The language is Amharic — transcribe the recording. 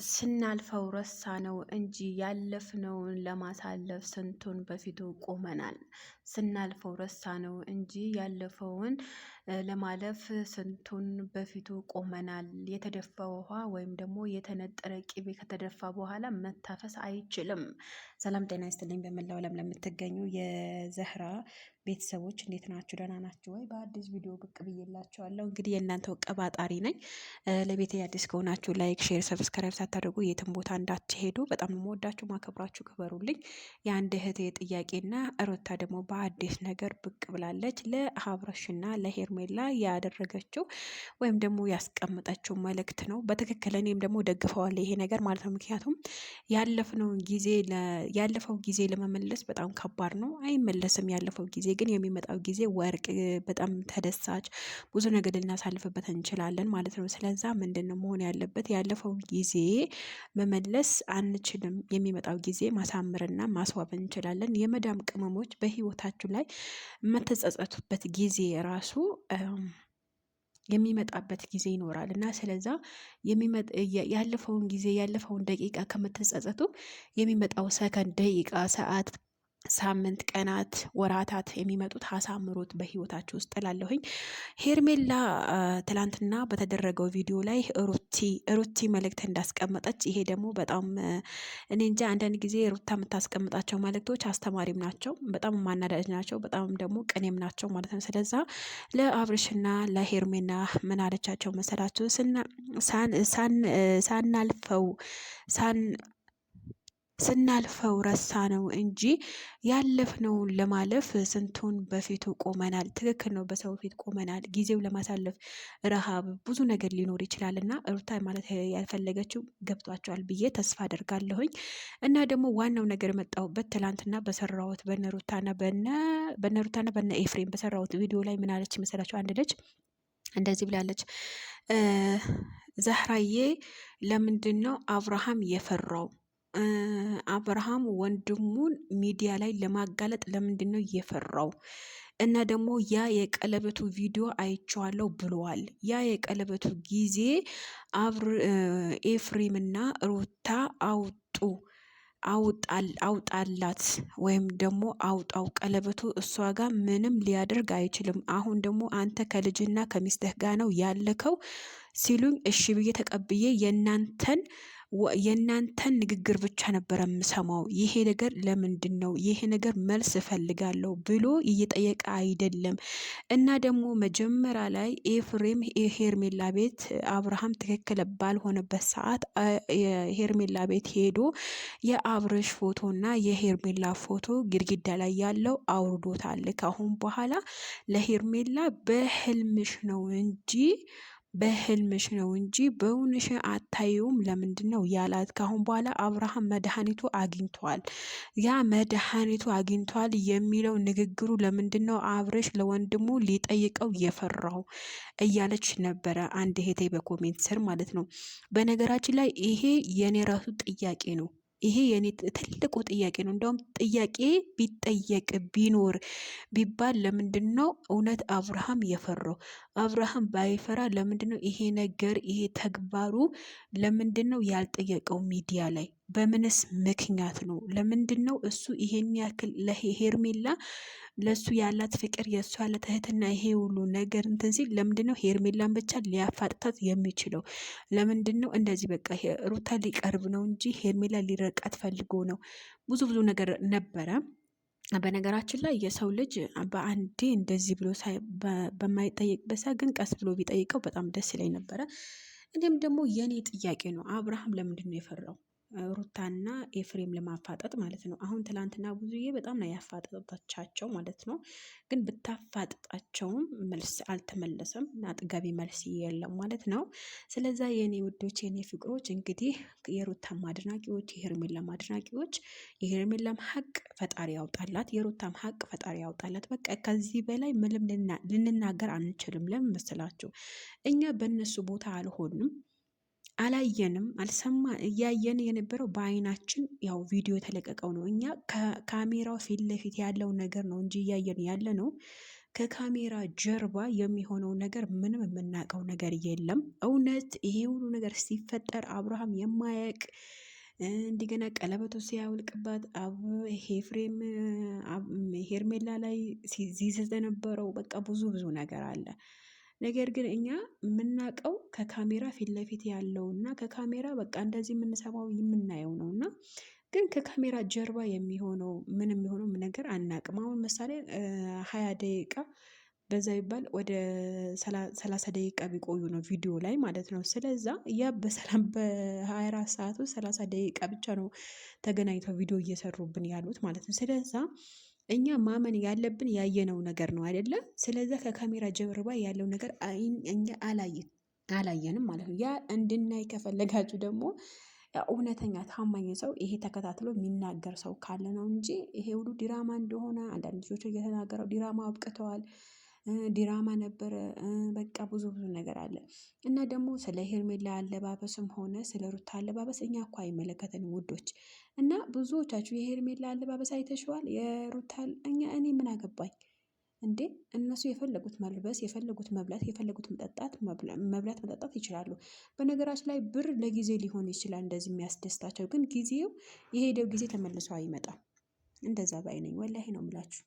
ስናልፈው ረሳ ነው እንጂ ያለፍነውን ለማሳለፍ ስንቱን በፊቱ ቆመናል። ስናልፈው ረሳ ነው እንጂ ያለፈውን ለማለፍ ስንቱን በፊቱ ቆመናል። የተደፋ ውሃ ወይም ደግሞ የተነጠረ ቂቤ ከተደፋ በኋላ መታፈስ አይችልም። ሰላም ጤና ይስጥልኝ። በመላው ዓለም ለምትገኙ የዘህራ ቤተሰቦች እንዴት ናችሁ? ደህና ናችሁ ወይ? በአዲስ ቪዲዮ ብቅ ብዬላችኋለሁ። እንግዲህ የእናንተው ቀባጣሪ ነኝ። ለቤቴ አዲስ ከሆናችሁ ላይክ፣ ሼር፣ ሰብስክራይብ ሳታደርጉ የትም ቦታ እንዳትሄዱ። በጣም የምወዳችሁ ማከብራችሁ፣ ክበሩልኝ። የአንድ እህቴ ጥያቄና ሩታ ደግሞ በአዲስ ነገር ብቅ ብላለች። ለአብርሽና ለሄርሜላ ያደረገችው ወይም ደግሞ ያስቀመጠችው መልእክት ነው። በትክክል እኔም ደግሞ ደግፈዋለሁ ይሄ ነገር ማለት ነው። ምክንያቱም ያለፈው ጊዜ ለመመለስ በጣም ከባድ ነው፣ አይመለስም። ያለፈው ጊዜ ግን የሚመጣው ጊዜ ወርቅ፣ በጣም ተደሳች፣ ብዙ ነገር ልናሳልፍበት እንችላለን ማለት ነው። ስለዛ ምንድነው መሆን ያለበት? ያለፈው ጊዜ መመለስ አንችልም። የሚመጣው ጊዜ ማሳመርና ማስዋብ እንችላለን። የመዳም ቅመሞች በህይወታችሁ ላይ የምትጸጸቱበት ጊዜ ራሱ የሚመጣበት ጊዜ ይኖራል እና ስለዛ ያለፈውን ጊዜ ያለፈውን ደቂቃ ከምትጸጸቱ የሚመጣው ሰከንድ፣ ደቂቃ፣ ሰዓት፣ ሳምንት፣ ቀናት፣ ወራታት የሚመጡት አሳምሮት በህይወታችሁ ውስጥ እላለሁኝ። ሄርሜላ ትላንትና በተደረገው ቪዲዮ ላይ ሩቲ መልእክት እንዳስቀመጠች፣ ይሄ ደግሞ በጣም እኔ እንጃ፣ አንዳንድ ጊዜ ሩታ የምታስቀምጣቸው መልእክቶች አስተማሪም ናቸው፣ በጣም ማናዳጅ ናቸው፣ በጣም ደግሞ ቅኔም ናቸው ማለት ነው። ስለዛ ለአብርሽና ለሄርሜላ ምን አለቻቸው መሰላችሁ? ስናልፈው ረሳ ነው እንጂ ያለፍነውን ለማለፍ ስንቱን በፊቱ ቆመናል። ትክክል ነው፣ በሰው ፊት ቆመናል። ጊዜው ለማሳለፍ ረሃብ፣ ብዙ ነገር ሊኖር ይችላል እና ሩታ ማለት ያልፈለገችው ገብቷቸዋል ብዬ ተስፋ አደርጋለሁኝ። እና ደግሞ ዋናው ነገር የመጣሁበት ትላንትና በሰራሁት በነሩታና በነ ኤፍሬም በሰራሁት ቪዲዮ ላይ ምን አለች መሰላችሁ? አንድ ልጅ እንደዚህ ብላለች። ዘህራዬ ለምንድን ነው አብርሃም የፈራው? አብርሃም ወንድሙን ሚዲያ ላይ ለማጋለጥ ለምንድን ነው የፈራው? እና ደግሞ ያ የቀለበቱ ቪዲዮ አይቼዋለሁ ብለዋል። ያ የቀለበቱ ጊዜ ኤፍሬምና ሩታ አውጣላት ወይም ደግሞ አውጣው፣ ቀለበቱ እሷ ጋር ምንም ሊያደርግ አይችልም። አሁን ደግሞ አንተ ከልጅና ከሚስትህ ጋር ነው ያለከው ሲሉኝ እሺ ብዬ ተቀብዬ የእናንተን ንግግር ብቻ ነበረ የምሰማው። ይሄ ነገር ለምንድን ነው? ይሄ ነገር መልስ እፈልጋለሁ ብሎ እየጠየቀ አይደለም። እና ደግሞ መጀመሪያ ላይ ኤፍሬም የሄርሜላ ቤት አብርሃም ትክክል ባልሆነበት ሰዓት የሄርሜላ ቤት ሄዶ የአብርሽ ፎቶና የሄርሜላ ፎቶ ግድግዳ ላይ ያለው አውርዶታል። ካሁን በኋላ ለሄርሜላ በህልምሽ ነው እንጂ በእውንሽ አታየውም። ለምንድን ነው ያላት? ካሁን በኋላ አብርሃም መድኃኒቱ አግኝቷል። ያ መድኃኒቱ አግኝቷል የሚለው ንግግሩ ለምንድን ነው አብርሽ ለወንድሙ ሊጠይቀው የፈራው እያለች ነበረ አንድ እህቴ በኮሜንት ስር ማለት ነው። በነገራችን ላይ ይሄ የኔ ራሱ ጥያቄ ነው። ይሄ የኔ ትልቁ ጥያቄ ነው። እንደውም ጥያቄ ቢጠየቅ ቢባል ለምንድን ነው እውነት አብርሃም የፈራው? አብርሃም ባይፈራ ለምንድን ነው ይሄ ነገር ይሄ ተግባሩ ለምንድን ነው ያልጠየቀው ሚዲያ ላይ? በምንስ ምክንያት ነው? ለምንድን ነው እሱ ይሄን ያክል ለሄርሜላ ለሱ ያላት ፍቅር የእሱ ያላት እህትና ይሄ ሁሉ ነገር እንትን ሲል ለምንድን ነው ሄርሜላን ብቻ ሊያፋጥታት የሚችለው? ለምንድን ነው እንደዚህ? በቃ ሩታ ሊቀርብ ነው እንጂ ሄርሜላ ሊረቃት ፈልጎ ነው። ብዙ ነገር ነበረ። በነገራችን ላይ የሰው ልጅ በአንዴ እንደዚህ ብሎ በማይጠየቅበት ሰዓት ግን ቀስ ብሎ ቢጠይቀው በጣም ደስ ይለኝ ነበረ። እንዲሁም ደግሞ የኔ ጥያቄ ነው፣ አብርሃም ለምንድን ነው የፈራው? ሩታና ኤፍሬም ለማፋጠጥ ማለት ነው። አሁን ትላንትና ብዙዬ በጣም ነው ያፋጠጣቻቸው ማለት ነው። ግን ብታፋጥጣቸውም መልስ አልተመለሰም፣ አጥጋቢ መልስ የለም ማለት ነው። ስለዛ የኔ ውዶች፣ የኔ ፍቅሮች፣ እንግዲህ የሩታም አድናቂዎች፣ የሄርሜላም አድናቂዎች፣ የሄርሜላም ሀቅ ፈጣሪ ያውጣላት፣ የሩታም ሀቅ ፈጣሪ ያውጣላት። በቃ ከዚህ በላይ ምንም ልንናገር አንችልም። ለምን መሰላችሁ? እኛ በእነሱ ቦታ አልሆንም፣ አላየንም፣ እያየን የነበረው በአይናችን ያው ቪዲዮ የተለቀቀው ነው። እኛ ከካሜራው ፊት ለፊት ያለው ነገር ነው እንጂ እያየን ያለ ነው ከካሜራ ጀርባ የሚሆነው ነገር ምንም የምናውቀው ነገር የለም። እውነት ይሄ ሁሉ ነገር ሲፈጠር አብርሃም የማያውቅ እንደገና ቀለበቱ ሲያውልቅባት ኤፍሬም ሄርሜላ ላይ ሲይዘት የነበረው በቃ ብዙ ነገር አለ። ነገር ግን እኛ የምናውቀው ከካሜራ ፊት ለፊት ያለውና ከካሜራ በቃ እንደዚህ የምንሰማው የምናየው ነው እና ግን ከካሜራ ጀርባ የሚሆነው ምን የሚሆነው ነገር አናቅም። አሁን ምሳሌ 20 ደቂቃ በዛ ይባል ወደ 30 ደቂቃ ቢቆዩ ነው ቪዲዮ ላይ ማለት ነው። ስለዛ ያ በሰላም በ24 ሰዓት ውስጥ 30 ደቂቃ ብቻ ነው ተገናኝተው ቪዲዮ እየሰሩብን ያሉት ማለት ነው። ስለዛ እኛ ማመን ያለብን ያየነው ነገር ነው አይደለም። ስለዛ ከካሜራ ጀርባ ያለው ነገር እኛ አላየንም ማለት ነው። ያ እንድናይ ከፈለጋችሁ ደግሞ እውነተኛ ታማኝ ሰው ይሄ ተከታትሎ የሚናገር ሰው ካለ ነው እንጂ ይሄ ሁሉ ዲራማ እንደሆነ አንዳንድ ልጆች እየተናገረው ዲራማ አብቅተዋል፣ ዲራማ ነበረ፣ በቃ ብዙ ነገር አለ እና ደግሞ ስለ ሄርሜላ አለባበስም ሆነ ስለ ሩታ አለባበስ እኛ እኮ አይመለከተንም ውዶች። እና ብዙዎቻችሁ የሄርሜላ አለባበስ አይተሽዋል፣ የሩታ እኔ ምን አገባኝ እንዴ? እነሱ የፈለጉት መልበስ፣ የፈለጉት መብላት፣ የፈለጉት መብላት መጠጣት ይችላሉ። በነገራችን ላይ ብር ለጊዜ ሊሆን ይችላል እንደዚህ የሚያስደስታቸው፣ ግን ጊዜው የሄደው ጊዜ ተመልሶ አይመጣም። እንደዛ ባይ ነኝ፣ ወላሂ ነው የምላችሁ።